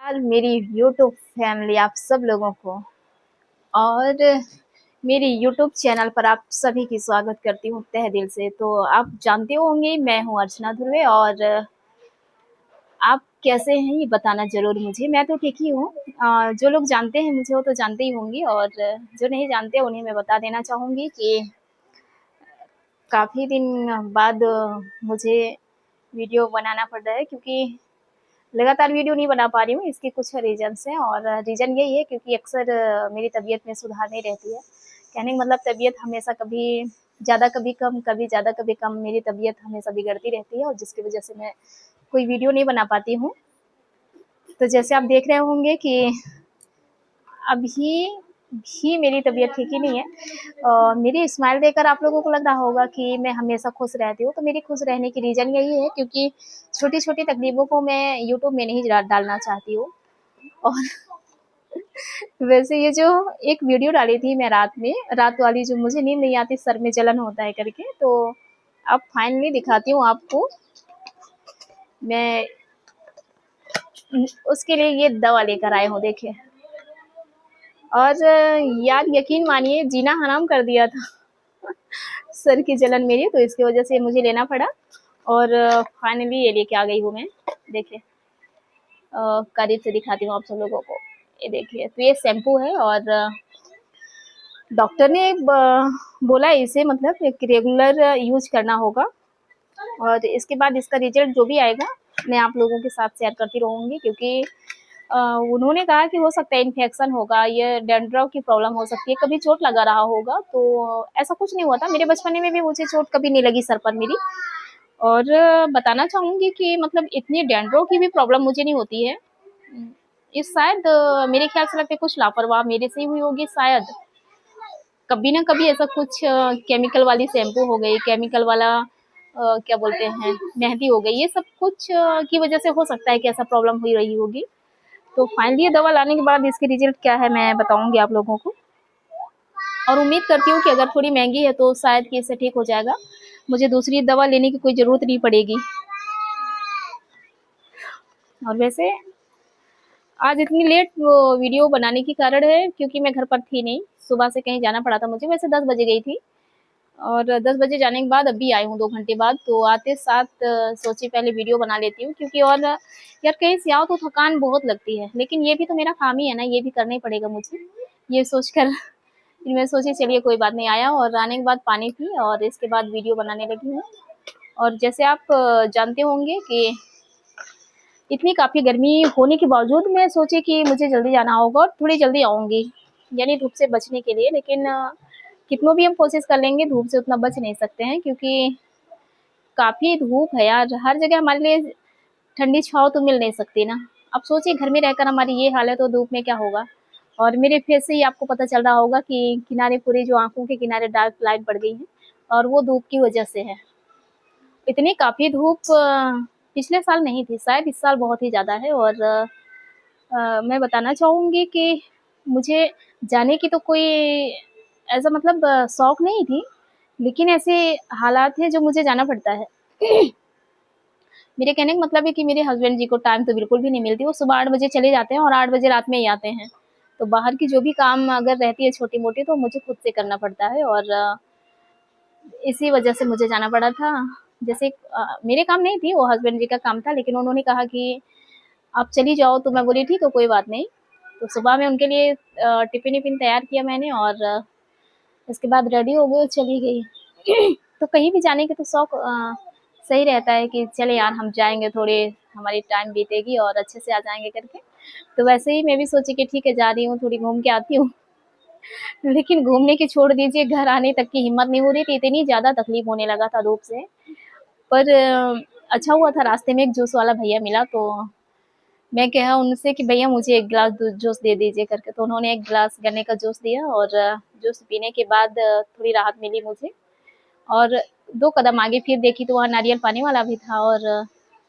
यार मेरी YouTube family आप सब लोगों को और मेरी यूट्यूब चैनल पर आप सभी की स्वागत करती हूँ तहे दिल से। तो आप जानते होंगे मैं हूँ अर्चना ध्रुवे और आप कैसे हैं ये बताना ज़रूर मुझे। मैं तो ठीक ही हूँ। जो लोग जानते हैं मुझे वो तो जानते ही होंगे और जो नहीं जानते उन्हें मैं बता देना चाहूँगी कि काफ़ी दिन बाद मुझे वीडियो बनाना पड़ रहा है क्योंकि लगातार वीडियो नहीं बना पा रही हूँ। इसके कुछ रीज़न्स हैं और रीज़न यही है क्योंकि अक्सर मेरी तबीयत में सुधार नहीं रहती है। कहने का मतलब तबीयत हमेशा कभी ज़्यादा कभी कम, कभी ज़्यादा कभी कम, मेरी तबीयत हमेशा बिगड़ती रहती है और जिसकी वजह से मैं कोई वीडियो नहीं बना पाती हूँ। तो जैसे आप देख रहे होंगे कि अभी भी मेरी तबीयत ठीक ही नहीं है। मेरी स्माइल देखकर आप लोगों को लग रहा होगा कि मैं हमेशा खुश रहती हूँ। तो मेरी खुश रहने की रीज़न यही है क्योंकि छोटी-छोटी तकलीफ़ों को मैं यूट्यूब में नहीं डालना चाहती हूँ। और वैसे ये जो एक वीडियो डाली थी मैं रात में, रात वाली जो मुझे नींद नहीं आती, सर में जलन होता है करके, तो अब फाइनली दिखाती हूँ आपको। मैं उसके लिए ये दवा लेकर आई हूँ, देखिए। और यार यकीन मानिए जीना हराम कर दिया था सर की जलन मेरी, तो इसकी वजह से मुझे लेना पड़ा और फाइनली ये लेके आ गई हूँ मैं। देखिए करीब से दिखाती हूँ आप सब लोगों को। ये देखिए, तो ये शैम्पू है और डॉक्टर ने बोला इसे मतलब एक रेगुलर यूज करना होगा और इसके बाद इसका रिजल्ट जो भी आएगा मैं आप लोगों के साथ शेयर करती रहूँगी क्योंकि उन्होंने कहा कि हो सकता है इन्फेक्शन होगा, ये डैंड्रफ की प्रॉब्लम हो सकती है, कभी चोट लगा रहा होगा। तो ऐसा कुछ नहीं हुआ था, मेरे बचपन में भी मुझे चोट कभी नहीं लगी सर पर मेरी। और बताना चाहूँगी कि मतलब इतनी डैंड्रफ की भी प्रॉब्लम मुझे नहीं होती है। इस शायद मेरे ख्याल से लगता है कुछ लापरवाह मेरे से ही हुई होगी शायद। कभी ना कभी ऐसा कुछ केमिकल वाली शैम्पू हो गई, केमिकल वाला क्या बोलते हैं मेहंदी हो गई, ये सब कुछ की वजह से हो सकता है कि ऐसा प्रॉब्लम हुई रही होगी। तो फाइनली ये दवा लाने के बाद इसके रिजल्ट क्या है मैं बताऊंगी आप लोगों को और उम्मीद करती हूँ कि अगर थोड़ी महंगी है तो शायद कि इससे ठीक हो जाएगा, मुझे दूसरी दवा लेने की कोई ज़रूरत नहीं पड़ेगी। और वैसे आज इतनी लेट वीडियो बनाने की कारण है क्योंकि मैं घर पर थी नहीं, सुबह से कहीं जाना पड़ा था मुझे। वैसे 10 बजे गई थी और 10 बजे जाने के बाद अभी आई हूँ 2 घंटे बाद। तो आते साथ सोची पहले वीडियो बना लेती हूँ क्योंकि और यार कहीं से आओ तो थकान बहुत लगती है, लेकिन ये भी तो मेरा काम ही है ना, ये भी करना ही पड़ेगा मुझे। ये सोचकर फिर मैं सोची चलिए कोई बात नहीं, आया और आने के बाद पानी पी और इसके बाद वीडियो बनाने लगी हूँ। और जैसे आप जानते होंगे कि इतनी काफ़ी गर्मी होने के बावजूद मैं सोची कि मुझे जल्दी जाना होगा और थोड़ी जल्दी आऊँगी, यानी धूप से बचने के लिए। लेकिन कितनों भी हम कोशिश कर लेंगे धूप से उतना बच नहीं सकते हैं क्योंकि काफ़ी धूप है यार, हर जगह हमारे लिए ठंडी छाँव तो मिल नहीं सकती ना। अब सोचिए घर में रहकर हमारी ये हाल है तो धूप में क्या होगा। और मेरे फेस से ही आपको पता चल रहा होगा कि किनारे पूरे जो आँखों के किनारे डार्क लाइट बढ़ गई है और वो धूप की वजह से है। इतनी काफ़ी धूप पिछले साल नहीं थी, शायद इस साल बहुत ही ज़्यादा है। और मैं बताना चाहूँगी कि मुझे जाने की तो कोई ऐसा मतलब शौक नहीं थी, लेकिन ऐसे हालात हैं जो मुझे जाना पड़ता है। मेरे कहने का मतलब है कि मेरे हस्बैंड जी को टाइम तो बिल्कुल भी नहीं मिलती, वो सुबह 8 बजे चले जाते हैं और 8 बजे रात में ही आते हैं। तो बाहर की जो भी काम अगर रहती है छोटी-मोटी तो मुझे खुद से करना पड़ता है और इसी वजह से मुझे जाना पड़ा था। जैसे मेरे काम नहीं थी, वो हस्बैंड जी का काम था, लेकिन उन्होंने कहा कि आप चली जाओ, तो मैं बोली ठीक है कोई बात नहीं। तो सुबह में उनके लिए टिफ़िन-विफ़िन तैयार किया मैंने और उसके बाद रेडी हो गई और चली गई। तो कहीं भी जाने का तो शौक सही रहता है कि चले यार हम जाएँगे, थोड़े हमारी टाइम बीतेगी और अच्छे से आ जाएँगे करके। तो वैसे ही मैं भी सोची कि ठीक है जा रही हूँ, थोड़ी घूम के आती हूँ। लेकिन घूमने की छोड़ दीजिए, घर आने तक की हिम्मत नहीं हो रही थी, इतनी ज़्यादा तकलीफ़ होने लगा था धूप से। पर अच्छा हुआ था रास्ते में एक जूस वाला भैया मिला, तो मैं कहा उनसे कि भैया मुझे 1 गिलास जूस दे दीजिए करके। तो उन्होंने 1 गिलास गन्ने का जूस दिया और जूस पीने के बाद थोड़ी राहत मिली मुझे। और 2 कदम आगे फिर देखी तो वहाँ नारियल पानी वाला भी था और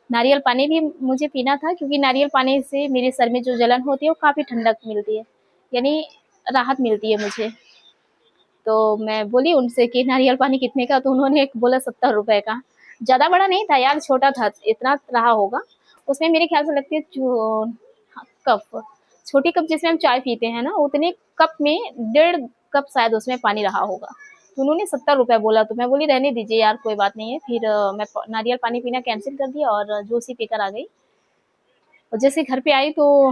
नारियल पानी भी मुझे पीना था क्योंकि नारियल पानी से मेरे सर में जो जलन होती है वो काफ़ी ठंडक मिलती है, यानी राहत मिलती है मुझे। तो मैं बोली उनसे कि नारियल पानी कितने का? तो उन्होंने एक बोला 70 रुपए का। ज़्यादा बड़ा नहीं था यार, छोटा था, इतना रहा होगा। उसमें मेरे ख्याल से लगती है जो हाँ, कप, छोटी कप जिसमें हम चाय पीते हैं ना, उतने कप में 1.5 कप शायद उसमें पानी रहा होगा। तो उन्होंने 70 रुपये बोला, तो मैं बोली रहने दीजिए यार, कोई बात नहीं है। फिर मैं नारियल पानी पीना कैंसिल कर दिया और जूस ही पीकर आ गई। और जैसे घर पे आई तो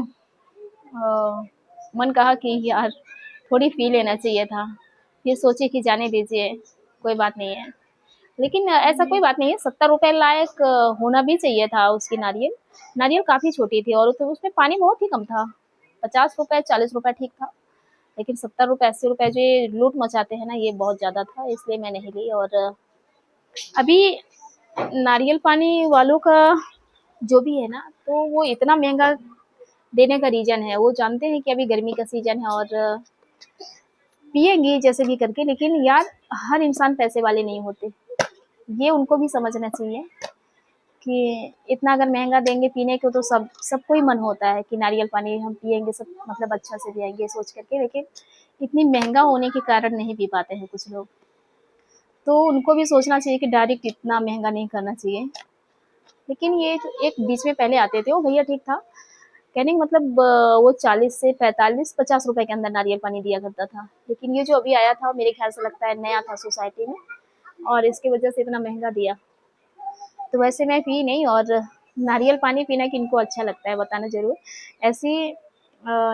मन कहा कि यार थोड़ी पी लेना चाहिए था। फिर सोचे कि जाने दीजिए, कोई बात नहीं है। लेकिन ऐसा कोई बात नहीं है, 70 रुपये लायक होना भी चाहिए था उसकी नारियल। नारियल काफ़ी छोटी थी और तो उसमें पानी बहुत ही कम था। 50 रुपये 40 रुपये ठीक था, लेकिन 70 रुपये 80 रुपये जो ये लूट मचाते हैं ना, ये बहुत ज़्यादा था, इसलिए मैं नहीं ली। और अभी नारियल पानी वालों का जो भी है ना, तो वो इतना महंगा देने का रीज़न है, वो जानते हैं कि अभी गर्मी का सीज़न है और पिएंगी जैसे भी करके। लेकिन यार हर इंसान पैसे वाले नहीं होते, ये उनको भी समझना चाहिए कि इतना अगर महंगा देंगे पीने को तो सबको ही मन होता है कि नारियल पानी हम पिएंगे, सब मतलब अच्छा से पिएंगे सोच करके। लेकिन इतनी महंगा होने के कारण नहीं पी पाते हैं कुछ लोग, तो उनको भी सोचना चाहिए कि डायरेक्ट इतना महंगा नहीं करना चाहिए। लेकिन ये जो एक बीच में पहले आते थे वो भैया ठीक था, कहने का मतलब वो 40 से 45-50 रुपए के अंदर नारियल पानी दिया करता था। लेकिन ये जो अभी आया था मेरे ख्याल से लगता है नया था सोसाइटी में, और इसकी वजह से इतना महंगा दिया। तो वैसे मैं पी नहीं, और नारियल पानी पीना किनको अच्छा लगता है बताना ज़रूर। ऐसे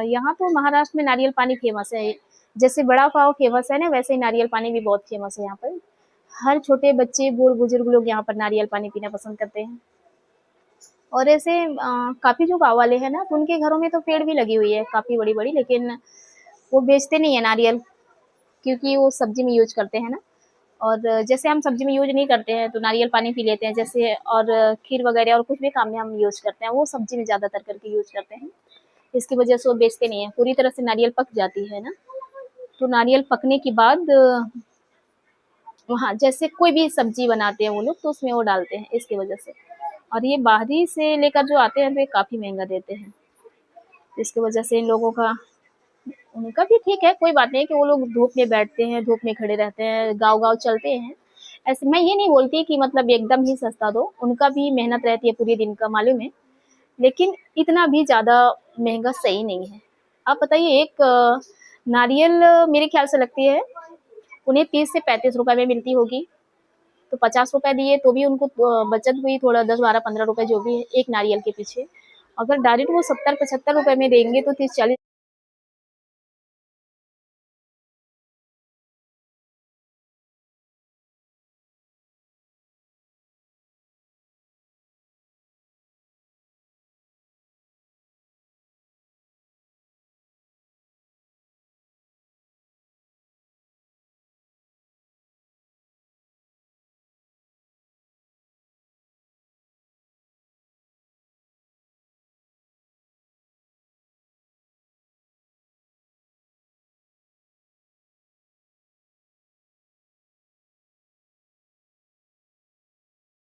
यहाँ तो महाराष्ट्र में नारियल पानी फ़ेमस है, जैसे बड़ा पाव फ़ेमस है ना, वैसे ही नारियल पानी भी बहुत फ़ेमस है यहाँ पर। हर छोटे बच्चे, बूढ़-बुजुर्ग लोग यहाँ पर नारियल पानी पीना पसंद करते हैं। और ऐसे काफ़ी जो गाँव वाले हैं ना, तो उनके घरों में तो पेड़ भी लगी हुई है काफ़ी बड़ी-बड़ी, लेकिन वो बेचते नहीं है नारियल, क्योंकि वो सब्ज़ी में यूज़ करते हैं ना। और जैसे हम सब्ज़ी में यूज़ नहीं करते हैं, तो नारियल पानी पी लेते हैं जैसे, और खीर वगैरह और कुछ भी काम में हम यूज़ करते हैं, वो सब्ज़ी में ज़्यादातर करके यूज़ करते हैं। इसकी वजह से वो बेचते नहीं हैं, पूरी तरह से नारियल पक जाती है ना, तो नारियल पकने के बाद वहाँ जैसे कोई भी सब्ज़ी बनाते हैं वो लोग, तो उसमें वो डालते हैं, इसकी वजह से। और ये बाहरी से लेकर जो आते हैं, तो ये काफ़ी महँगा देते हैं। इसकी वजह से इन लोगों का, उनका भी ठीक है, कोई बात नहीं कि वो लोग धूप में बैठते हैं, धूप में खड़े रहते हैं, गाँव-गाँव चलते हैं। ऐसे मैं ये नहीं बोलती कि मतलब एकदम ही सस्ता दो, उनका भी मेहनत रहती है पूरे दिन का, मालूम है। लेकिन इतना भी ज़्यादा महँगा सही नहीं है। आप बताइए, एक नारियल मेरे ख़्याल से लगती है उन्हें 30 से 35 रुपए में मिलती होगी, तो 50 रुपए दिए तो भी उनको बचत हुई थोड़ा, 10, 12, 15 रुपए जो भी है एक नारियल के पीछे। अगर डायरेक्ट वो 70-75 रुपए में देंगे तो 30-40